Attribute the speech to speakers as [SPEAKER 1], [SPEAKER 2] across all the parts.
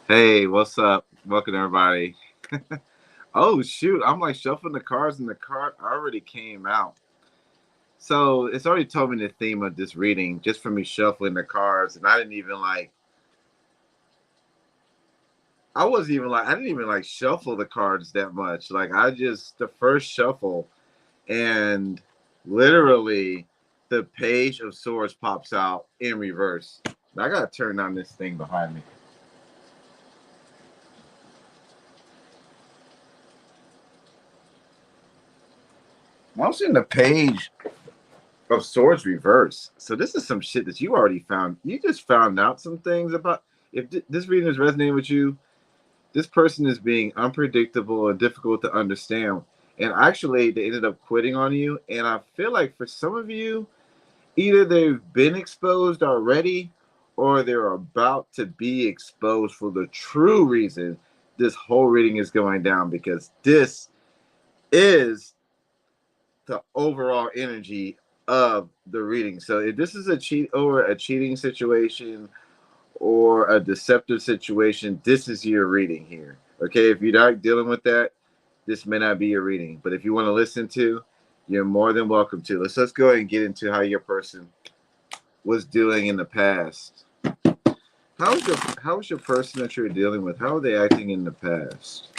[SPEAKER 1] Hey, what's up? Welcome everybody. Oh shoot, I'm like shuffling the cards and the card already came out. So it's already told me the theme of this reading just from me shuffling the cards, and I didn't even like shuffle the cards that much. Like I just the first shuffle and literally the page of swords pops out in reverse. I gotta turn on this thing behind me. I'm seeing the page of swords reverse. So this is some shit that you already found. You just found out some things about. If this reading is resonating with you, this person is being unpredictable and difficult to understand. And actually, they ended up quitting on you. And I feel like for some of you, either they've been exposed already or they're about to be exposed for the true reason this whole reading is going down, because this is the overall energy of the reading. So if this is a cheating situation or a deceptive situation, this is your reading here. Okay, if you're not dealing with that, this may not be your reading. But if you want to listen to, you're more than welcome to. Let's go ahead and get into how your person was doing in the past. How is your person that you're dealing with? How are they acting in the past?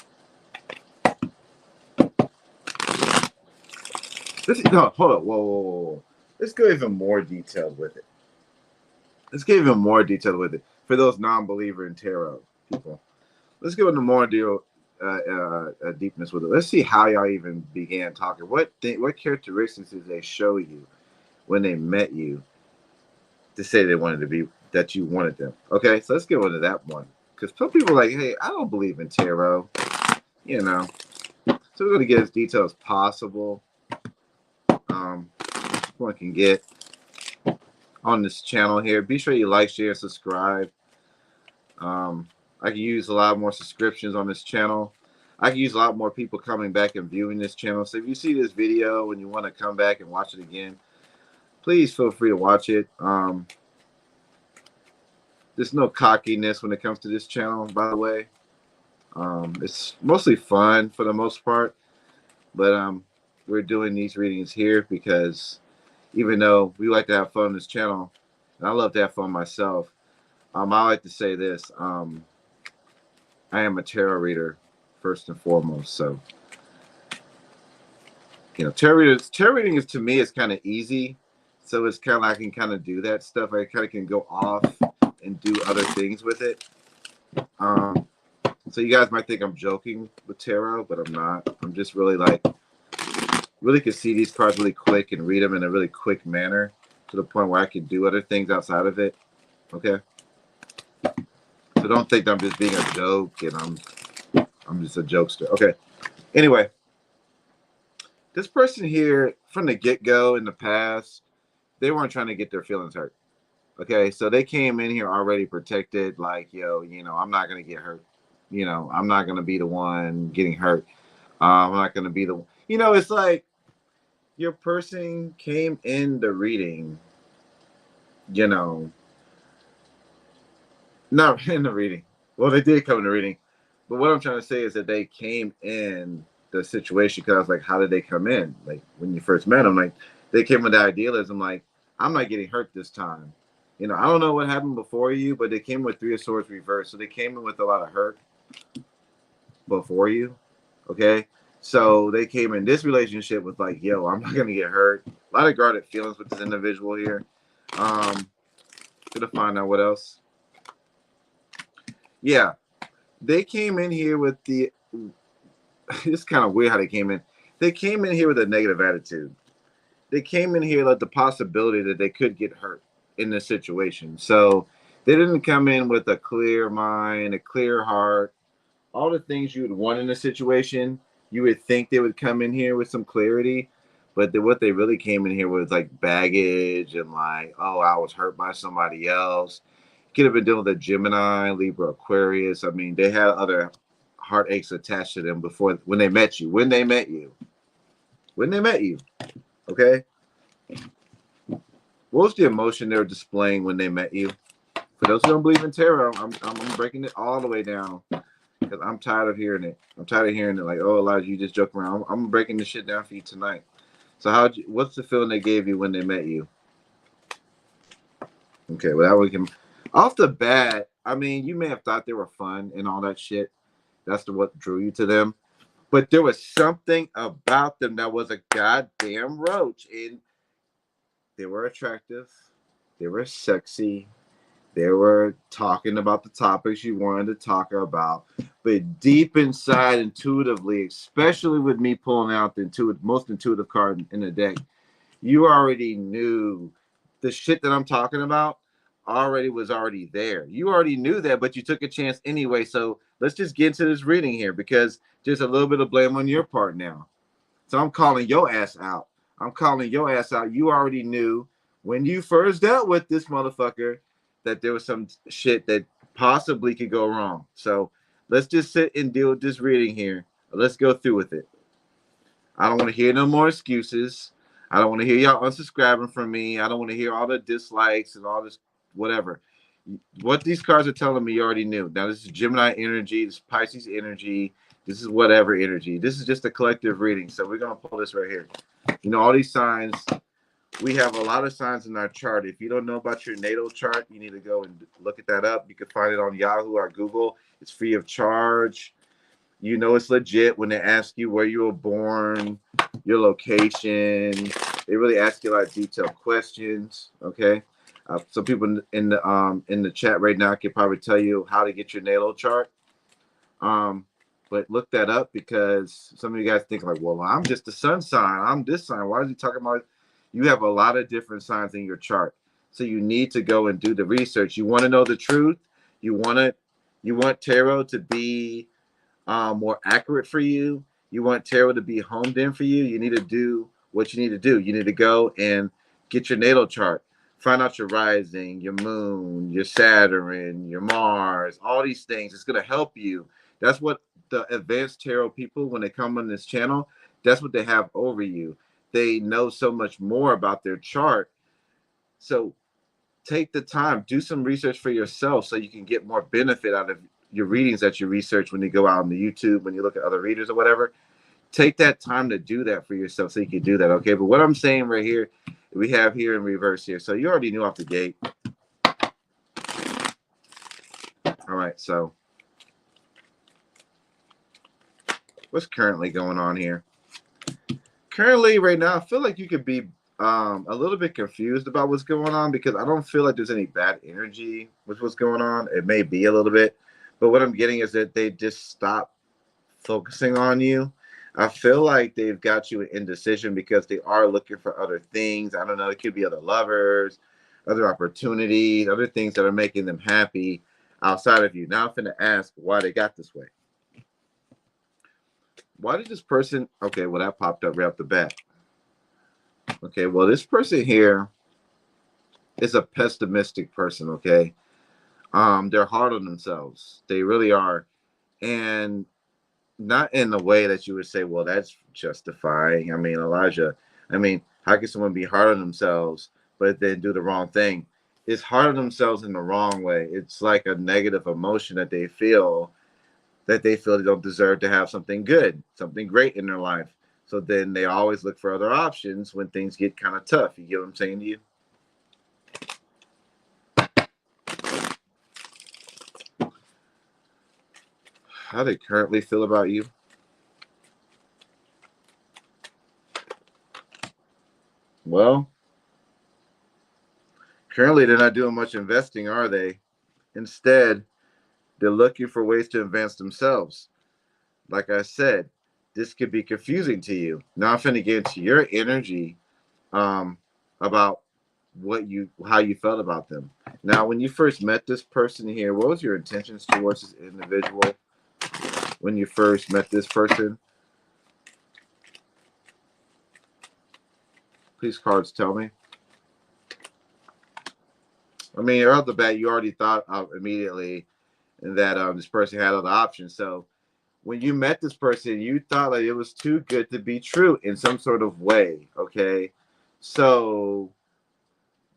[SPEAKER 1] No, hold up, whoa. Let's go even more detailed with it. Let's get even more detailed with it for those non-believer in tarot people. Let's go into more deepness with it. Let's see how y'all even began talking. What characteristics did they show you when they met you to say they wanted to be that you wanted them? Okay, so let's go into that one, because some people are like, hey, I don't believe in tarot, you know. So we're going to get as detailed as possible. One can get on this channel here. Be sure you like, share, subscribe. I can use a lot more subscriptions on this channel. I can use a lot more people coming back and viewing this channel. So if you see this video and you want to come back and watch it again, please feel free to watch it. There's no cockiness when it comes to this channel, by the way. It's mostly fun for the most part, but we're doing these readings here because even though we like to have fun on this channel, and I love to have fun myself, I like to say this. I am a tarot reader first and foremost. So, tarot reading is, to me, is kind of easy. So it's kind of, I can kind of do that stuff. I kind of can go off and do other things with it. So you guys might think I'm joking with tarot, but I'm not. I'm just really can see these cards really quick and read them in a really quick manner to the point where I can do other things outside of it. Okay. So don't think I'm just being a joke and I'm just a jokester. Okay. Anyway, this person here from the get-go in the past, they weren't trying to get their feelings hurt. Okay, so they came in here already protected, like, I'm not gonna get hurt. I'm not gonna be the one getting hurt. I'm not gonna be the one. It's like your person came in the reading, you know, not in the reading. Well, they did come in the reading, but what I'm trying to say is that they came in the situation because I was like, how did they come in? Like when you first met them, like they came with the idealism, like I'm not getting hurt this time. I don't know what happened before you, but they came with Three of Swords reversed, so they came in with a lot of hurt before you. Okay, so they came in this relationship with like, yo, I'm not gonna get hurt. A lot of guarded feelings with this individual here. Gonna find out what else. Yeah, they came in here with the. It's kind of weird how they came in. They came in here with a negative attitude. They came in here like the possibility that they could get hurt in this situation. So they didn't come in with a clear mind, a clear heart, all the things you would want in a situation. You would think they would come in here with some clarity, but what they really came in here was like baggage and like, oh, I was hurt by somebody else. Could have been dealing with a Gemini, Libra, Aquarius. I mean, they had other heartaches attached to them before when they met you. Okay. What was the emotion they were displaying when they met you? For those who don't believe in tarot, I'm breaking it all the way down because I'm tired of hearing it. I'm tired of hearing it like, oh, Elijah, you just joke around. I'm breaking this shit down for you tonight. So what's the feeling they gave you when they met you? Okay, well, that we can off the bat. I mean, you may have thought they were fun and all that shit. That's what drew you to them. But there was something about them that was a goddamn roach, and they were attractive. They were sexy. They were talking about the topics you wanted to talk about. But deep inside, intuitively, especially with me pulling out the most intuitive card in the deck, you already knew the shit that I'm talking about was already there. You already knew that, but you took a chance anyway. So let's just get into this reading here because there's a little bit of blame on your part now. So I'm calling your ass out. I'm calling your ass out. You already knew when you first dealt with this motherfucker that there was some shit that possibly could go wrong. So let's just sit and deal with this reading here. Let's go through with it. I don't want to hear no more excuses. I don't want to hear y'all unsubscribing from me. I don't want to hear all the dislikes and all this whatever. What these cards are telling me, you already knew. Now, this is Gemini energy. This is Pisces energy. This is whatever energy. This is just a collective reading. So we're going to pull this right here. You know, all these signs, we have a lot of signs in our chart. If you don't know about your natal chart, you need to go and look at that up. You can find it on Yahoo or Google. It's free of charge. You know it's legit when they ask you where you were born, your location. They really ask you a lot of detailed questions. Okay, some people in the chat right now can probably tell you how to get your natal chart. But look that up because some of you guys think like, well, I'm just the sun sign. I'm this sign. Why is he talking about? You have a lot of different signs in your chart, so you need to go and do the research. You want to know the truth. You want tarot to be more accurate for you. You want tarot to be homed in for you. You need to do what you need to do. You need to go and get your natal chart. Find out your rising, your moon, your Saturn, your Mars, all these things. It's going to help you. That's what the advanced tarot people, when they come on this channel, that's what they have over you. They know so much more about their chart. So take the time, do some research for yourself so you can get more benefit out of your readings that you research when you go out on the YouTube, when you look at other readers or whatever. Take that time to do that for yourself so you can do that, okay? But what I'm saying right here, we have here in reverse here. So you already knew off the gate. All right, so what's currently going on here? Currently, right now, I feel like you could be a little bit confused about what's going on because I don't feel like there's any bad energy with what's going on. It may be a little bit, but what I'm getting is that they just stop focusing on you. I feel like they've got you in indecision because they are looking for other things. I don't know. It could be other lovers, other opportunities, other things that are making them happy outside of you. Now I'm finna ask why they got this way. Why did this person? Okay, well, that popped up right off the bat. Okay, well, this person here is a pessimistic person, okay? They're hard on themselves. They really are. And not in the way that you would say, well, that's justifying. I mean, Elijah, how can someone be hard on themselves but then do the wrong thing? It's hard on themselves in the wrong way. It's like a negative emotion that they feel they don't deserve to have something good, something great in their life. So then they always look for other options when things get kind of tough. You get what I'm saying to you? How do they currently feel about you? Well, currently they're not doing much investing, are they? Instead, they're looking for ways to advance themselves. Like I said, this could be confusing to you. Now I'm finna get into your energy about how you felt about them. Now, when you first met this person here, what was your intentions towards this individual when you first met this person? Please, cards, tell me. I mean, right off the bat, you already thought immediately that this person had other options. So when you met this person, you thought like it was too good to be true in some sort of way, okay? So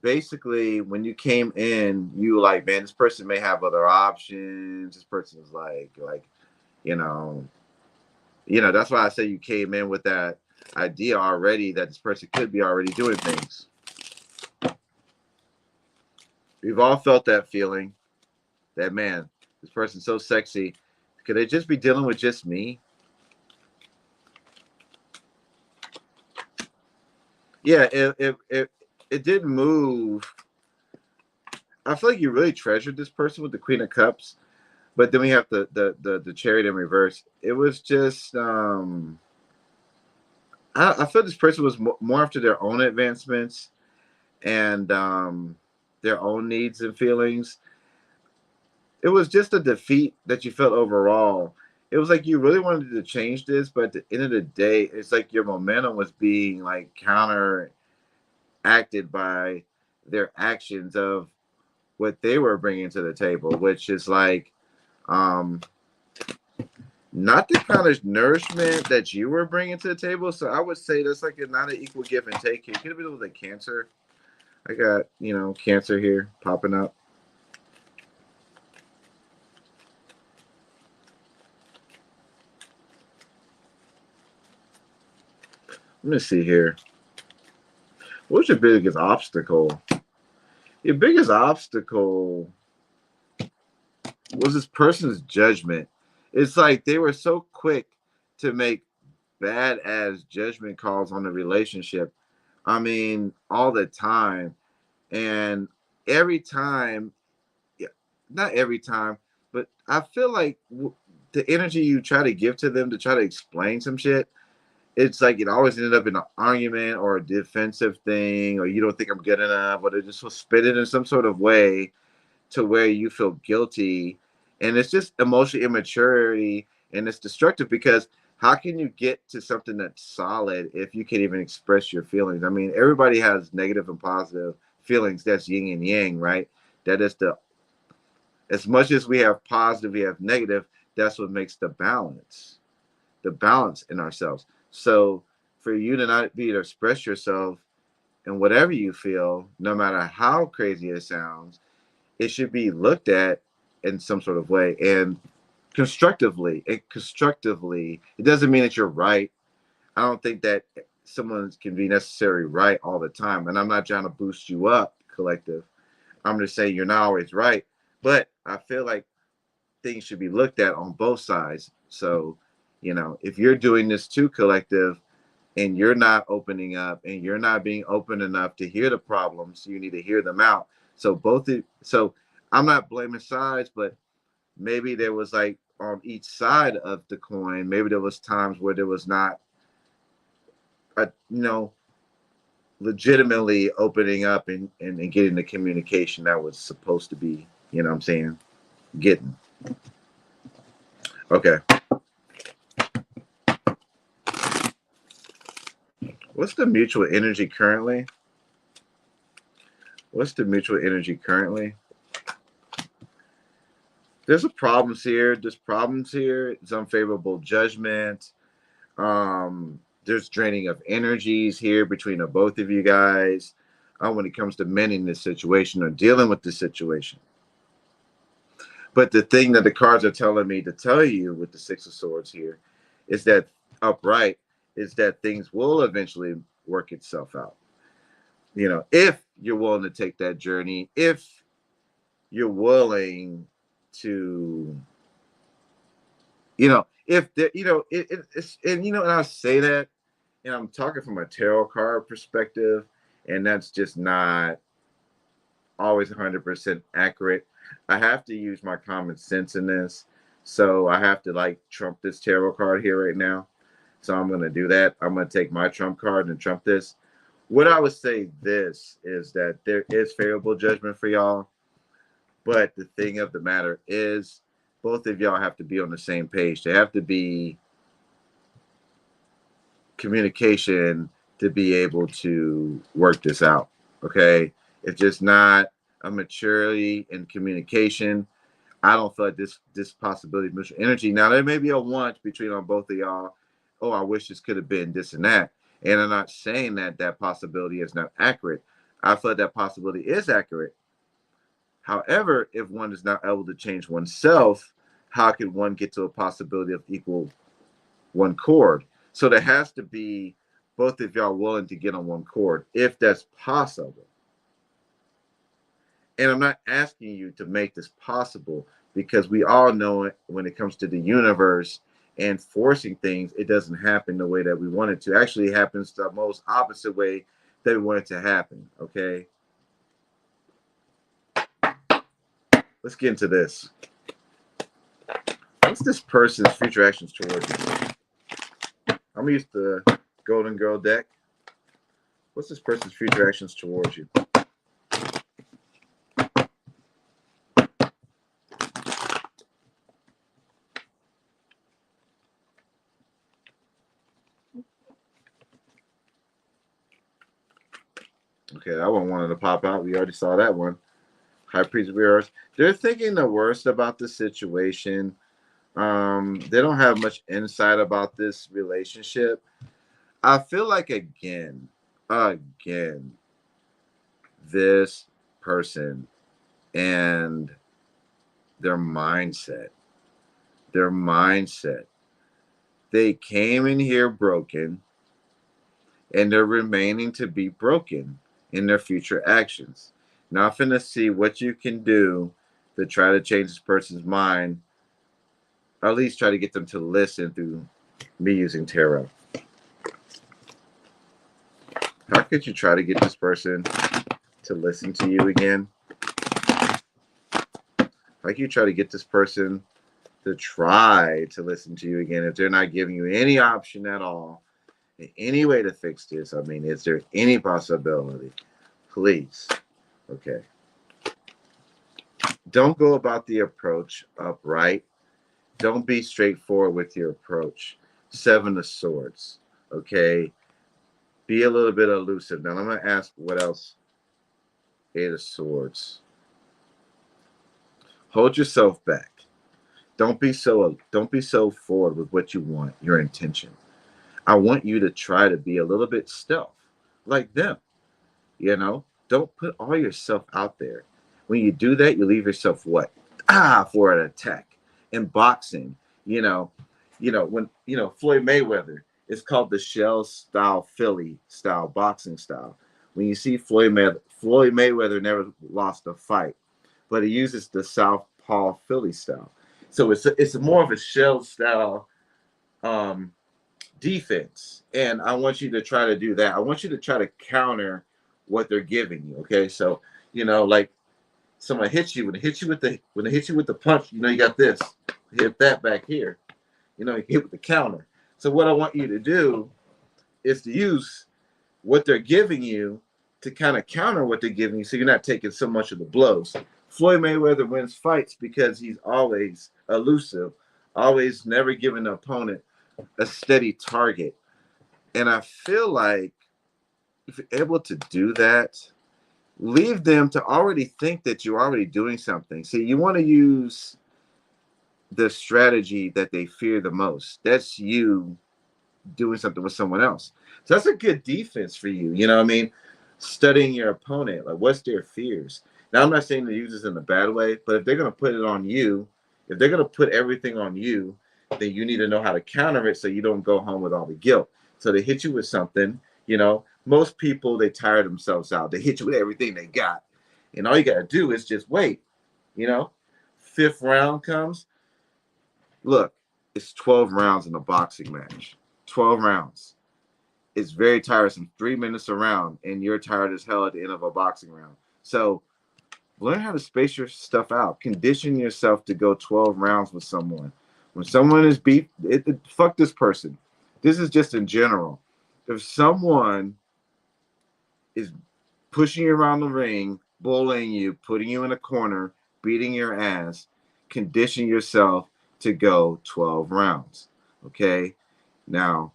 [SPEAKER 1] basically when you came in, you were like, man, this person may have other options. This person is like, you know, that's why I say you came in with that idea already that this person could be already doing things. We've all felt that feeling that, man, this person's so sexy. Could they just be dealing with just me? Yeah, it didn't move. I feel like you really treasured this person with the Queen of Cups, but then we have the Chariot in reverse. It was just I feel this person was more after their own advancements and their own needs and feelings. It was just a defeat that you felt overall. It was like you really wanted to change this, but at the end of the day, it's like your momentum was being like counteracted by their actions of what they were bringing to the table, which is like um, not the kind of nourishment that you were bringing to the table. So I would say that's like not an equal give and take here. Could it be with a Cancer? I got, Cancer here popping up. Let me see here. What's your biggest obstacle? Your biggest obstacle was this person's judgment. It's like they were so quick to make bad as judgment calls on the relationship. I mean, all the time. And every time, yeah, not every time, but I feel like the energy you try to give to them to try to explain some shit, it's like it always ended up in an argument or a defensive thing, or you don't think I'm good enough, or they just will spit it in some sort of way to where you feel guilty. And it's just emotional immaturity, and it's destructive because how can you get to something that's solid if you can't even express your feelings? I mean, everybody has negative and positive feelings. That's yin and yang, right? That is as much as we have positive, we have negative. That's what makes the balance in ourselves. So for you to not be able to express yourself and whatever you feel, no matter how crazy it sounds, it should be looked at in some sort of way and constructively. It doesn't mean that you're right. I don't think that someone can be necessarily right all the time. And I'm not trying to boost you up, collective. I'm just saying you're not always right. But I feel like things should be looked at on both sides. So, if you're doing this too, collective, and you're not opening up and you're not being open enough to hear the problems, you need to hear them out. So I'm not blaming sides, but maybe there was like on each side of the coin, maybe there was times where there was not a, legitimately opening up and getting the communication that was supposed to be, what I'm saying, getting. Okay. What's the mutual energy currently? What's the mutual energy currently? There's problems here. There's problems here. It's unfavorable judgment. There's draining of energies here between the both of you guys when it comes to mending this situation or dealing with this situation. But the thing that the cards are telling me to tell you with the Six of Swords here is that upright is that things will eventually work itself out. If you're willing to take that journey, if you're willing to, if the, it's, and I say that, and I'm talking from a tarot card perspective, and that's just not always 100% accurate. I have to use my common sense in this. So I have to like trump this tarot card here right now. So I'm going to do that. I'm going to take my trump card and trump this. What I would say this is that there is favorable judgment for y'all. But the thing of the matter is both of y'all have to be on the same page. They have to be communication to be able to work this out. Okay. If just not a maturity in communication, I don't feel like this possibility of mutual energy. Now there may be a want between on both of y'all. Oh, I wish this could have been this and that. And I'm not saying that possibility is not accurate, I feel that possibility is accurate. However, if one is not able to change oneself, how can one get to a possibility of equal one chord? So there has to be both of y'all willing to get on one chord, if that's possible. And I'm not asking you to make this possible, because we all know it when it comes to the universe and forcing things, it doesn't happen the way that we want it to. Actually, it happens the most opposite way that we want it to happen. Okay. Let's get into this. What's this person's future actions towards you? I'm gonna use the Golden Girl deck. What's this person's future actions towards you? Okay, that one wanted to pop out. We already saw that one. High Priest of Earth. They're thinking the worst about the situation. They don't have much insight about this relationship. I feel like again, this person and their mindset. Their mindset. They came in here broken, and they're remaining to be broken in their future actions. Now, I'm finna see what you can do to try to change this person's mind, or at least try to get them to listen through me using tarot. How could you try to get this person to listen to you again? How could you try to get this person to try to listen to you again if they're not giving you any option at all, any way to fix this? I mean, is there any possibility? Please. Okay. Don't go about the approach upright. Don't be straightforward with your approach. Seven of Swords. Okay. Be a little bit elusive. Now I'm going to ask what else. Eight of Swords. Hold yourself back. Don't be so forward with what you want, your intention. I want you to try to be a little bit stealth, like them. Don't put all yourself out there. When you do that, you leave yourself what? For an attack. In boxing, when Floyd Mayweather, it's called the shell style Philly style boxing style. When you see Floyd Mayweather never lost a fight, but he uses the southpaw Philly style. So it's more of a shell style defense, and I want you to try to do that. I want you to try to counter what they're giving you. Okay, so like someone hits you, when they hit you with the punch, you got this, hit that back here, you hit with the counter. So what I want you to do is to use what they're giving you to kind of counter what they're giving you, so you're not taking so much of the blows. Floyd Mayweather wins fights because he's always elusive, always never giving the opponent a steady target. And I feel like if you're able to do that, leave them to already think that you're already doing something. See, you want to use the strategy that they fear the most. That's you doing something with someone else. So that's a good defense for you. You know what I mean? Studying your opponent, like what's their fears. Now, I'm not saying to use this in a bad way, but if they're going to put it on you, if they're going to put everything on you, then you need to know how to counter it so you don't go home with all the guilt. So they hit you with something, most people, they tire themselves out. They hit you with everything they got. And all you got to do is just wait, Fifth round comes. Look, it's 12 rounds in a boxing match. 12 rounds. It's very tiresome. 3 minutes a round, and you're tired as hell at the end of a boxing round. So learn how to space your stuff out. Condition yourself to go 12 rounds with someone. When someone is beat, fuck this person. This is just in general. If someone is pushing you around the ring, bullying you, putting you in a corner, beating your ass, condition yourself to go 12 rounds. Okay? Now,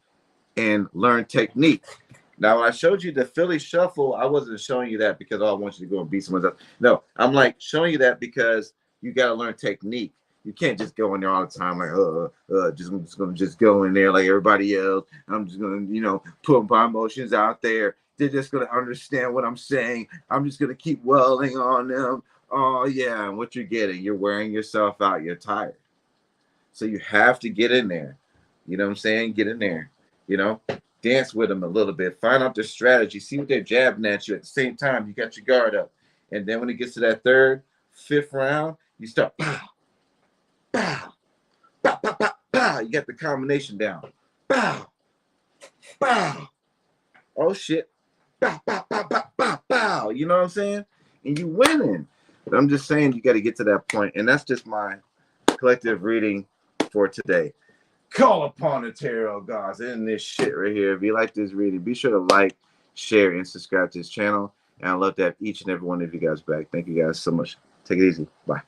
[SPEAKER 1] and learn technique. Now, when I showed you the Philly shuffle, I wasn't showing you that because I want you to go and beat someone else. No, I'm like showing you that because you got to learn technique. You can't just go in there all the time like, I'm just gonna go in there like everybody else. I'm just gonna, put my emotions out there. they're just gonna understand what I'm saying. I'm just gonna keep welling on them. Oh yeah, and what you're getting, you're wearing yourself out. You're tired, so you have to get in there. You know what I'm saying? Get in there. You know, dance with them a little bit. Find out their strategy. See what they're jabbing at you. At the same time, you got your guard up, and then when it gets to that third, fifth round, you start pow, pow, pow, pow, pow, pow. You got the combination down. Pow, pow. Oh shit. Bow, bow, bow, bow, bow, bow. You know what I'm saying? And you winning. But I'm just saying you got to get to that point. And that's just my collective reading for today. Call upon the tarot gods in this shit right here. If you like this reading, be sure to like, share, and subscribe to this channel. And I'd love to have each and every one of you guys back. Thank you guys so much. Take it easy. Bye.